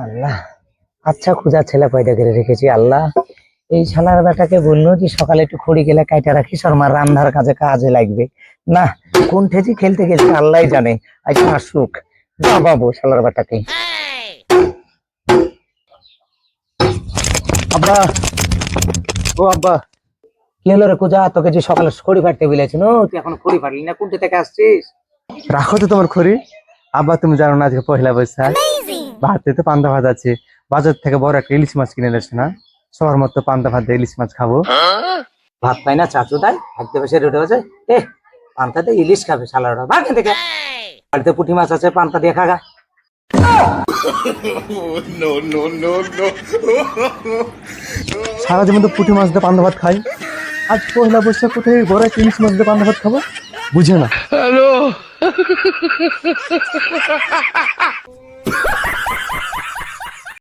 আল্লাহ, আচ্ছা খুঁজা ছেলে পয়দা করে রেখেছি আল্লাহ। এই শালার বেটাকে বললো যে সকালে একটু খড়ি গেলে কাইটা রাখি, শর্মার রান্নার কাজে কাজে লাগবে না। কোন ঠেজি খেলতে গেছে আল্লাহ জানে। আচ্ছা আসুক, বাবু শালার বেটাকে। আব্বা, ও আব্বা, কি হলো রে কুজা? তোকে যে সকালে খড়ি ফাটতে বলেছিল, তুই এখন খড়ি ফাটলি না? কোনটা থেকে আসছিস? রাখো তো তোমার খড়ি। আব্বা তুমি জানো না আজকে পহেলা বৈশাখ, ভাতে তো পান্তা ভাত আছে। বাজার থেকে বড় একটা ইলিশ মাছ কিনে এনেছে না, সবার মতো পান্তা ভাত দিয়ে ইলিশ মাছ খাবো। ভাত পাই না চাচু তাই ভাবতে বসে রুটে বসে এ পান্তাতে ইলিশ খাবে শালারা, ভাগ এখান থেকে। বাড়িতে পুঁটি মাছ আছে, পান্তা দিয়ে খাগা। সারা জীবন তো পুঁটি মাছ দিয়ে পান্তা ভাত খাই, আজ পহেলা বৈশাখ কোথায় বড় একটা ইলিশ মাছ দিয়ে পান্তা ভাত খাবো? বুঝে না।